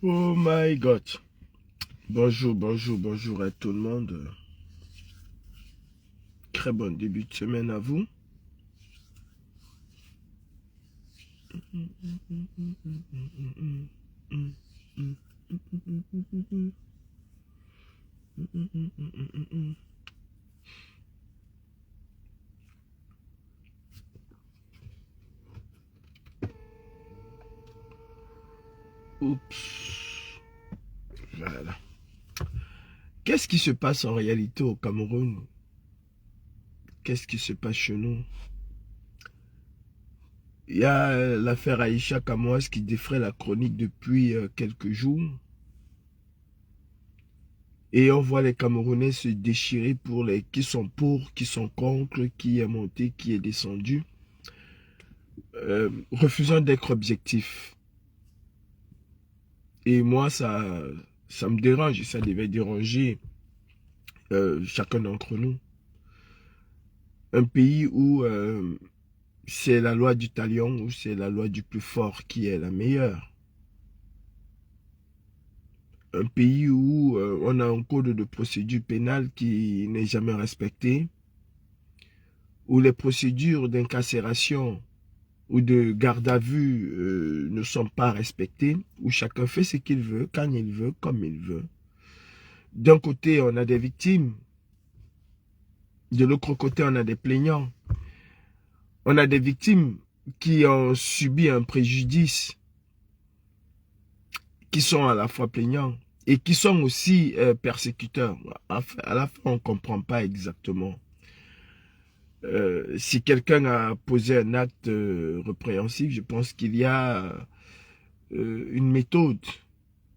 Oh my God. Bonjour, bonjour, bonjour à tout le monde. Très bon début de semaine à vous. Oups. Voilà. Qu'est-ce qui se passe en réalité au Cameroun? Qu'est-ce qui se passe chez nous? Il y a l'affaire Aïcha Kamoas qui défraie la chronique depuis quelques jours. Et on voit les Camerounais se déchirer pour les qui sont pour, qui sont contre, qui est monté, qui est descendu. Refusant d'être objectif. Et moi, ça me dérange et ça devait déranger chacun d'entre nous. Un pays où c'est la loi du talion, où c'est la loi du plus fort qui est la meilleure. Un pays où on a un code de procédure pénale qui n'est jamais respecté, où les procédures d'incarcération ou de garde à vue ne sont pas respectées, où chacun fait ce qu'il veut, quand il veut, comme il veut. D'un côté, on a des victimes. De l'autre côté, on a des plaignants. On a des victimes qui ont subi un préjudice, qui sont à la fois plaignants et qui sont aussi persécuteurs. À la fin, on ne comprend pas exactement. Si quelqu'un a posé un acte répréhensible, je pense qu'il y a une méthode,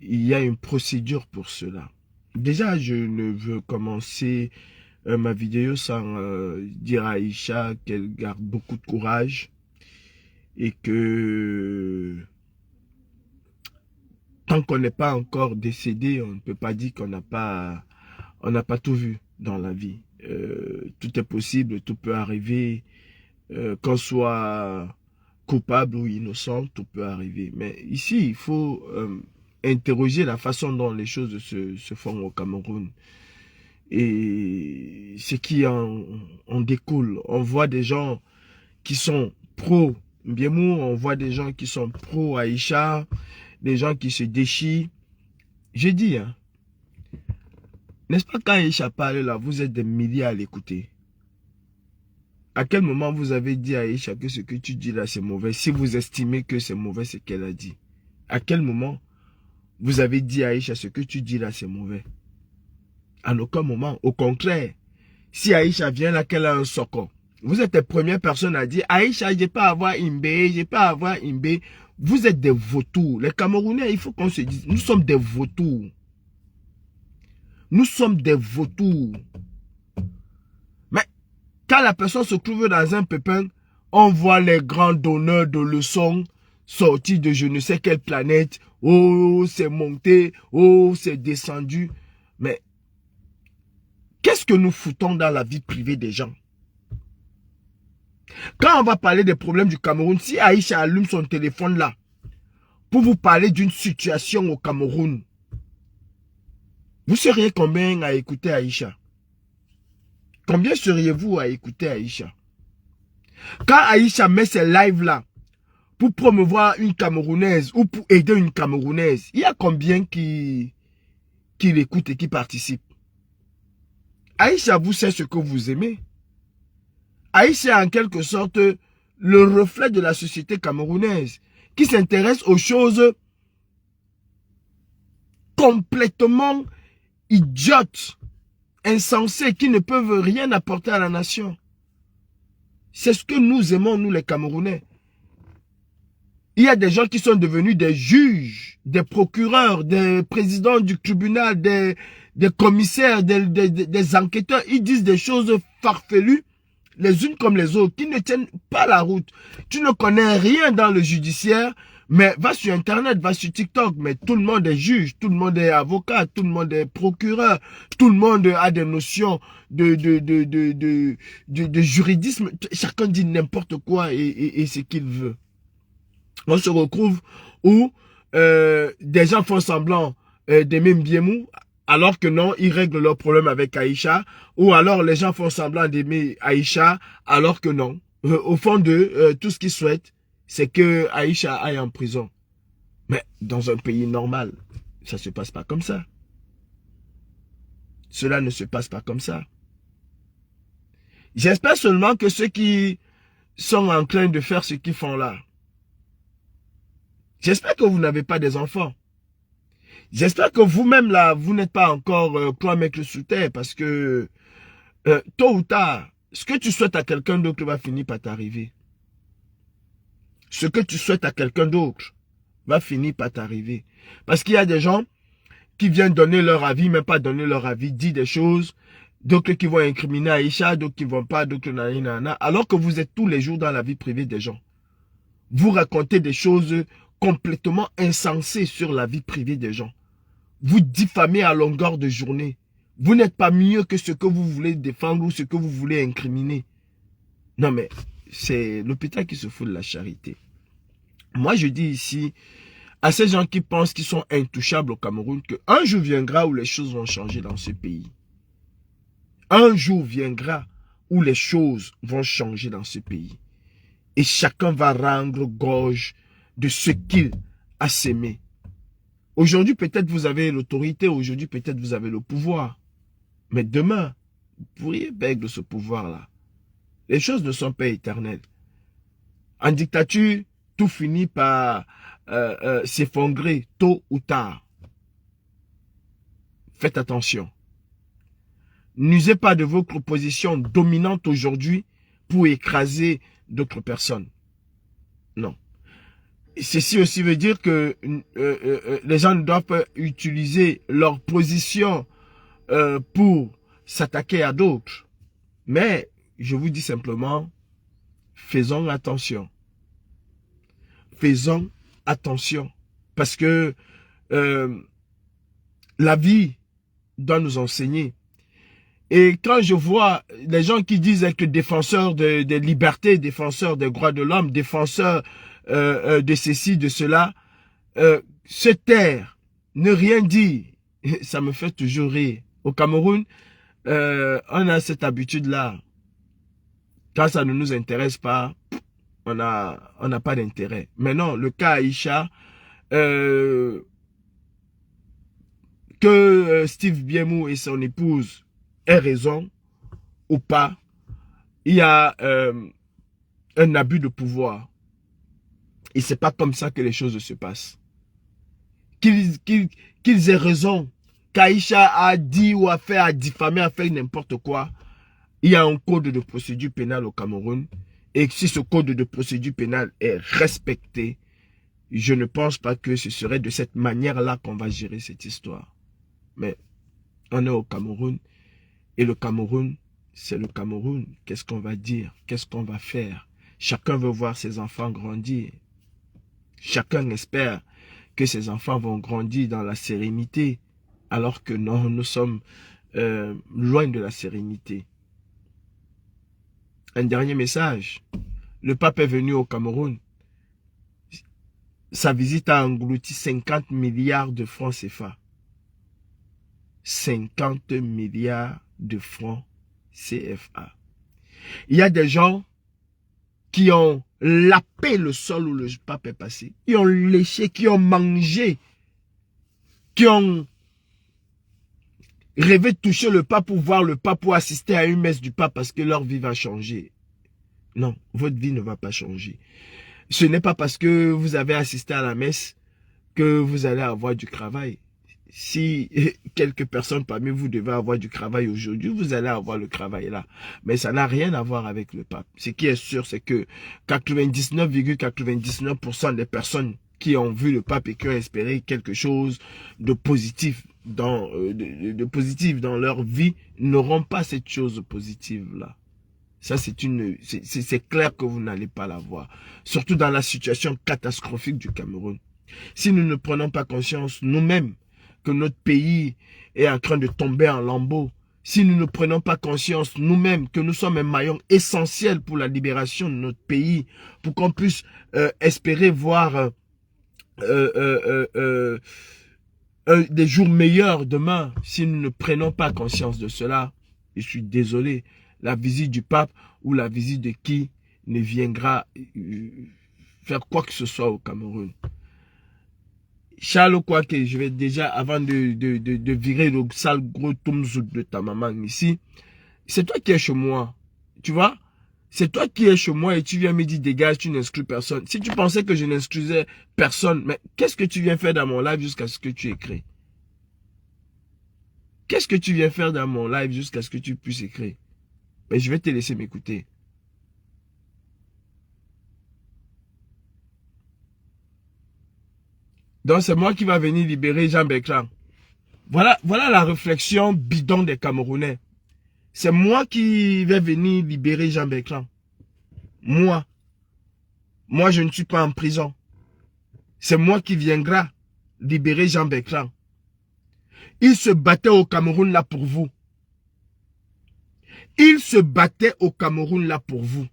il y a une procédure pour cela. Déjà, je ne veux commencer ma vidéo sans dire à Aïcha qu'elle garde beaucoup de courage et que tant qu'on n'est pas encore décédé, on ne peut pas dire qu'on n'a pas tout vu dans la vie. Tout est possible, tout peut arriver, qu'on soit coupable ou innocent, tout peut arriver. Mais ici, il faut interroger la façon dont les choses se font au Cameroun. Et ce qui en découle. On voit des gens qui sont pro Biemou, on voit des gens qui sont pro Aïcha, des gens qui se déchirent. J'ai dit, hein, n'est-ce pas quand Aïcha parle là, vous êtes des milliers à l'écouter. À quel moment vous avez dit à Aïcha que ce que tu dis là c'est mauvais, si vous estimez que c'est mauvais ce qu'elle a dit? À quel moment vous avez dit à Aïcha ce que tu dis là c'est mauvais? À aucun moment. Au contraire, si Aïcha vient là qu'elle a un socon, vous êtes les premières personnes à dire Aïcha, je pas avoir Imbé, je pas avoir Imbé. Vous êtes des vautours. Les Camerounais, il faut qu'on se dise, nous sommes des vautours. Nous sommes des vautours. Mais quand la personne se trouve dans un pépin, on voit les grands donneurs de leçons sortis de je ne sais quelle planète. Oh, c'est monté. Oh, c'est descendu. Mais qu'est-ce que nous foutons dans la vie privée des gens? Quand on va parler des problèmes du Cameroun, si Aïcha allume son téléphone là, pour vous parler d'une situation au Cameroun, vous seriez combien à écouter Aïcha? Combien seriez-vous à écouter Aïcha? Quand Aïcha met ses lives là, pour promouvoir une Camerounaise ou pour aider une Camerounaise, il y a combien qui l'écoutent et qui participent? Aïcha, vous sait ce que vous aimez. Aïcha est en quelque sorte le reflet de la société camerounaise qui s'intéresse aux choses complètement idiotes, insensées, qui ne peuvent rien apporter à la nation. C'est ce que nous aimons, nous les Camerounais. Il y a des gens qui sont devenus des juges, des procureurs, des présidents du tribunal, des commissaires, des enquêteurs. Ils disent des choses farfelues, les unes comme les autres, qui ne tiennent pas la route. Tu ne connais rien dans le judiciaire, mais va sur Internet, va sur TikTok, mais tout le monde est juge, tout le monde est avocat, tout le monde est procureur, tout le monde a des notions de juridisme. Chacun dit n'importe quoi et ce qu'il veut. On se retrouve où des gens font semblant d'aimer Mbiemou, alors que non, ils règlent leurs problèmes avec Aïcha, ou alors les gens font semblant d'aimer Aïcha, alors que non. Au fond d'eux, tout ce qu'ils souhaitent, c'est que Aïcha aille en prison. Mais dans un pays normal, ça ne se passe pas comme ça. Cela ne se passe pas comme ça. J'espère seulement que ceux qui sont en train de faire ce qu'ils font là, j'espère que vous n'avez pas des enfants. J'espère que vous-même là, vous n'êtes pas encore trois mecs sous terre, parce que tôt ou tard, ce que tu souhaites à quelqu'un d'autre va finir par t'arriver. Ce que tu souhaites à quelqu'un d'autre va finir par t'arriver. Parce qu'il y a des gens qui viennent donner leur avis, même pas donner leur avis, dire des choses, d'autres qui vont incriminer Aïcha, d'autres qui vont pas, d'autres nanana, alors que vous êtes tous les jours dans la vie privée des gens. Vous racontez des choses complètement insensées sur la vie privée des gens. Vous diffamez à longueur de journée. Vous n'êtes pas mieux que ce que vous voulez défendre ou ce que vous voulez incriminer. Non mais, c'est l'hôpital qui se fout de la charité. Moi je dis ici, à ces gens qui pensent qu'ils sont intouchables au Cameroun, qu'un jour viendra où les choses vont changer dans ce pays. Un jour viendra où les choses vont changer dans ce pays. Et chacun va rendre gorge de ce qu'il a sémé. Aujourd'hui, peut-être vous avez l'autorité, aujourd'hui, peut-être vous avez le pouvoir. Mais demain, vous pourriez perdre ce pouvoir-là. Les choses ne sont pas éternelles. En dictature, tout finit par s'effondrer tôt ou tard. Faites attention. N'usez pas de votre position dominante aujourd'hui pour écraser d'autres personnes. Non. Ceci aussi veut dire que les gens ne doivent pas utiliser leur position pour s'attaquer à d'autres. Mais, je vous dis simplement, faisons attention. Faisons attention. Parce que la vie doit nous enseigner. Et quand je vois les gens qui disent être défenseurs des libertés, défenseurs des droits de l'homme, défenseurs de ceci, de cela, se taire, ne rien dire, ça me fait toujours rire. Au Cameroun, on a cette habitude-là. Quand ça ne nous intéresse pas, on n'a pas d'intérêt. Mais non, le cas Aïcha, que Steve Mbiemou et son épouse aient raison ou pas, il y a un abus de pouvoir. Et c'est pas comme ça que les choses se passent. Qu'ils aient raison, qu'Aïcha a dit ou a fait, a diffamé, a fait n'importe quoi, il y a un code de procédure pénale au Cameroun. Et si ce code de procédure pénale est respecté, je ne pense pas que ce serait de cette manière-là qu'on va gérer cette histoire. Mais on est au Cameroun. Et le Cameroun, c'est le Cameroun. Qu'est-ce qu'on va dire? Qu'est-ce qu'on va faire? Chacun veut voir ses enfants grandir. Chacun espère que ses enfants vont grandir dans la sérénité. Alors que non, nous sommes loin de la sérénité. Un dernier message. Le pape est venu au Cameroun. Sa visite a englouti 50 milliards de francs CFA. 50 milliards de francs CFA. Il y a des gens qui ont lapé le sol où le pape est passé. Qui ont léché, qui ont mangé, qui ont rêvé de toucher le pape pour voir le pape, pour assister à une messe du pape parce que leur vie va changer. Non, votre vie ne va pas changer. Ce n'est pas parce que vous avez assisté à la messe que vous allez avoir du travail. Si quelques personnes parmi vous devaient avoir du travail aujourd'hui, vous allez avoir le travail là. Mais ça n'a rien à voir avec le pape. Ce qui est sûr, c'est que 99,99% des personnes qui ont vu le pape et qui ont espéré quelque chose de positif dans leur vie n'auront pas cette chose positive là. Ça, c'est clair que vous n'allez pas l'avoir. Surtout dans la situation catastrophique du Cameroun. Si nous ne prenons pas conscience nous-mêmes que notre pays est en train de tomber en lambeaux, si nous ne prenons pas conscience nous-mêmes que nous sommes un maillon essentiel pour la libération de notre pays, pour qu'on puisse espérer voir euh, euh, euh, des jours meilleurs demain si nous ne prenons pas conscience de cela. Je suis désolé. La visite du pape ou la visite de qui ne viendra faire quoi que ce soit au Cameroun. Charles Kouaké, je vais déjà, avant de virer le sale gros toumzout de ta maman ici, c'est toi qui es chez moi. Tu vois? C'est toi qui es chez moi et tu viens me dire dégage, tu n'exclus personne. Si tu pensais que je n'exclusais personne, mais qu'est-ce que tu viens faire dans mon live jusqu'à ce que tu écris? Qu'est-ce que tu viens faire dans mon live jusqu'à ce que tu puisses écrire? Mais je vais te laisser m'écouter. Donc c'est moi qui va venir libérer Jean Bertrand. Voilà la réflexion bidon des Camerounais. C'est moi qui vais venir libérer Jean Bertrand. Moi. Moi, je ne suis pas en prison. C'est moi qui viendra libérer Jean Bertrand. Il se battait au Cameroun là pour vous. Il se battait au Cameroun là pour vous.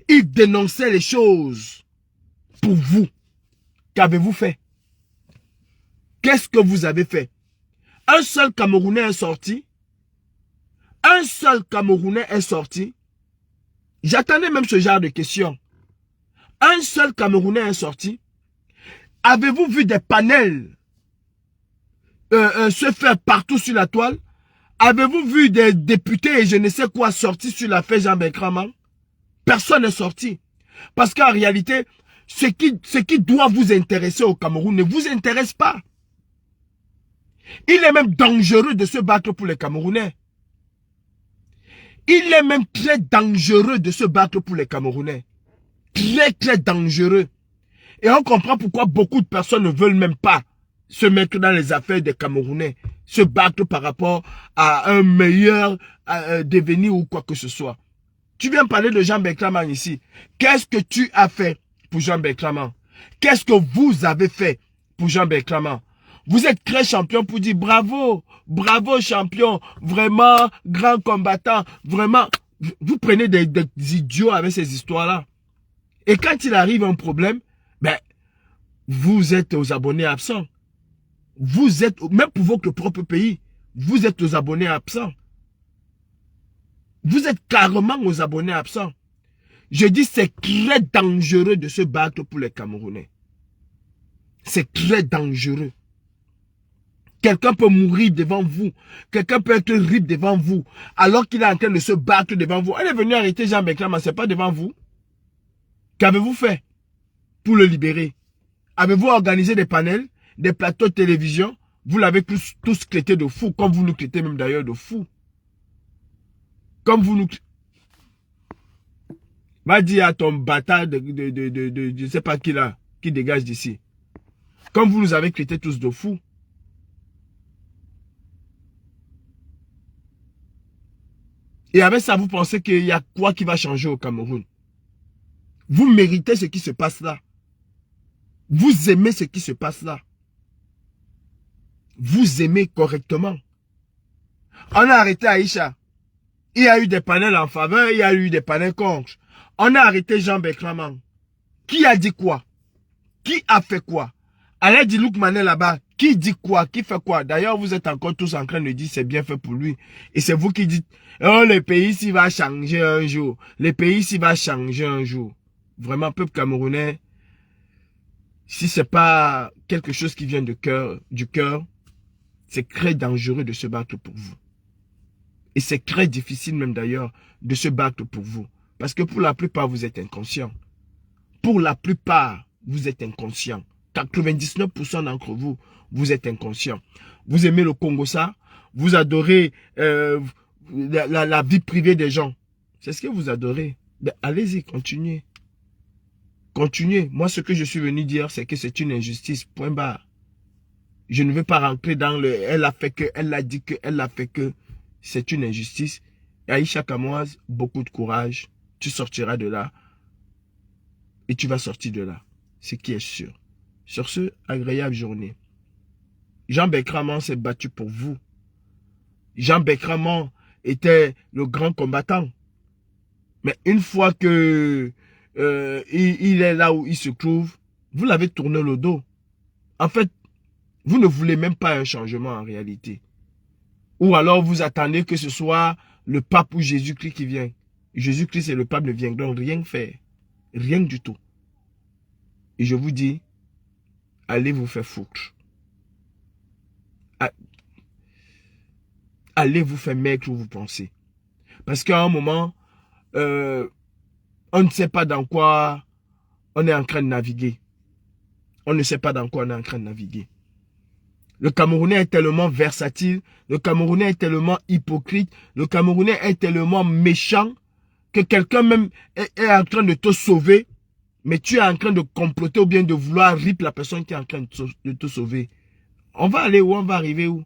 Il dénonçait les choses pour vous. Qu'avez-vous fait? Qu'est-ce que vous avez fait? Un seul Camerounais est sorti. Un seul Camerounais est sorti. J'attendais même ce genre de questions. Un seul Camerounais est sorti. Avez-vous vu des panels se faire partout sur la toile? Avez-vous vu des députés et je ne sais quoi sortir sur l'affaire Jean Bertrand? Personne n'est sorti. Parce qu'en réalité, ce qui doit vous intéresser au Cameroun ne vous intéresse pas. Il est même dangereux de se battre pour les Camerounais. Il est même très dangereux de se battre pour les Camerounais. Très, très dangereux. Et on comprend pourquoi beaucoup de personnes ne veulent même pas se mettre dans les affaires des Camerounais. Se battre par rapport à un meilleur devenir ou quoi que ce soit. Tu viens parler de Jean Bertrand ici. Qu'est-ce que tu as fait pour Jean Bertrand? Qu'est-ce que vous avez fait pour Jean Bertrand? Vous êtes très champion pour dire bravo, bravo champion, vraiment grand combattant, vraiment. Vous prenez des idiots avec ces histoires-là. Et quand il arrive un problème, ben, vous êtes aux abonnés absents. Vous êtes, même pour votre propre pays, vous êtes aux abonnés absents. Vous êtes carrément aux abonnés absents. Je dis c'est très dangereux de se battre pour les Camerounais. C'est très dangereux. Quelqu'un peut mourir devant vous. Quelqu'un peut être rip devant vous. Alors qu'il est en train de se battre devant vous. Elle est venue arrêter Jean Bertrand, mais ce n'est pas devant vous. Qu'avez-vous fait pour le libérer? Avez-vous organisé des panels, des plateaux de télévision? Vous l'avez tous traité de fou, comme vous nous traitez même d'ailleurs de fou. Comme vous nous... Va dire à ton bâtard de je ne sais pas qui là, qui dégage d'ici. Comme vous nous avez traité tous de fou. Et avec ça, vous pensez qu'il y a quoi qui va changer au Cameroun? Vous méritez ce qui se passe là. Vous aimez ce qui se passe là. Vous aimez correctement. On a arrêté Aïcha. Il y a eu des panels en faveur, il y a eu des panels contre. On a arrêté Jean Bertrand. Qui a dit quoi? Qui a fait quoi? Alain Dilouk Mané là-bas, qui dit quoi? Qui fait quoi? D'ailleurs, vous êtes encore tous en train de dire c'est bien fait pour lui. Et c'est vous qui dites, oh, le pays ici va changer un jour. Le pays ici va changer un jour. Vraiment, peuple camerounais, si c'est pas quelque chose qui vient du cœur, c'est très dangereux de se battre pour vous. Et c'est très difficile même d'ailleurs de se battre pour vous. Parce que pour la plupart, vous êtes inconscients. Pour la plupart, vous êtes inconscients. 99% d'entre vous, vous êtes inconscients. Vous aimez le Congo ça. Vous adorez la vie privée des gens. C'est ce que vous adorez. Allez-y, continuez. Continuez. Moi, ce que je suis venu dire, c'est que c'est une injustice. Point barre. Je ne veux pas rentrer dans le « elle a fait que »,« elle a dit que »,« elle a fait que ». C'est une injustice. Aïcha Kamoise, beaucoup de courage. Tu sortiras de là. Et tu vas sortir de là. Ce qui est sûr. Sur ce, agréable journée. Jean Bertrand s'est battu pour vous. Jean Bertrand était le grand combattant. Mais une fois que il est là où il se trouve, vous l'avez tourné le dos. En fait, vous ne voulez même pas un changement en réalité. Ou alors vous attendez que ce soit le pape ou Jésus-Christ qui vient. Jésus-Christ et le pape ne viendront rien faire. Rien du tout. Et je vous dis, allez vous faire foutre. Allez vous faire maigre où vous pensez. Parce qu'à un moment, on ne sait pas dans quoi on est en train de naviguer. On ne sait pas dans quoi on est en train de naviguer. Le Camerounais est tellement versatile, le Camerounais est tellement hypocrite, le Camerounais est tellement méchant que quelqu'un même est en train de te sauver, mais tu es en train de comploter ou bien de vouloir rip la personne qui est en train de te sauver. On va aller où? On va arriver où?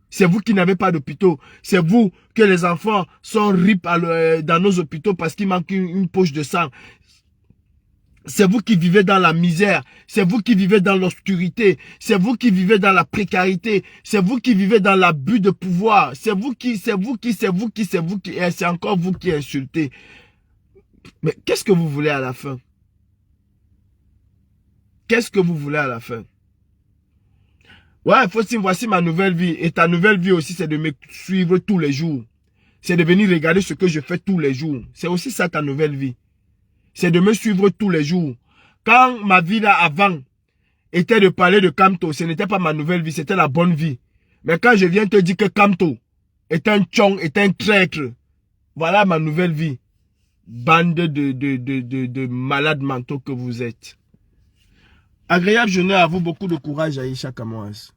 C'est vous qui n'avez pas d'hôpitaux. C'est vous que les enfants sont rip dans nos hôpitaux parce qu'il manque une poche de sang. C'est vous qui vivez dans la misère. C'est vous qui vivez dans l'obscurité. C'est vous qui vivez dans la précarité. C'est vous qui vivez dans l'abus de pouvoir. C'est encore vous qui insultez. Mais qu'est-ce que vous voulez à la fin? Qu'est-ce que vous voulez à la fin? Ouais, Faustine, voici ma nouvelle vie. Et ta nouvelle vie aussi, c'est de me suivre tous les jours. C'est de venir regarder ce que je fais tous les jours. C'est aussi ça ta nouvelle vie. C'est de me suivre tous les jours. Quand ma vie là avant était de parler de Kamto, ce n'était pas ma nouvelle vie, c'était la bonne vie. Mais quand je viens te dire que Kamto est un tchong, est un traître, voilà ma nouvelle vie. Bande de malades mentaux que vous êtes. Agréable journée à vous, beaucoup de courage Aïcha Kamoas.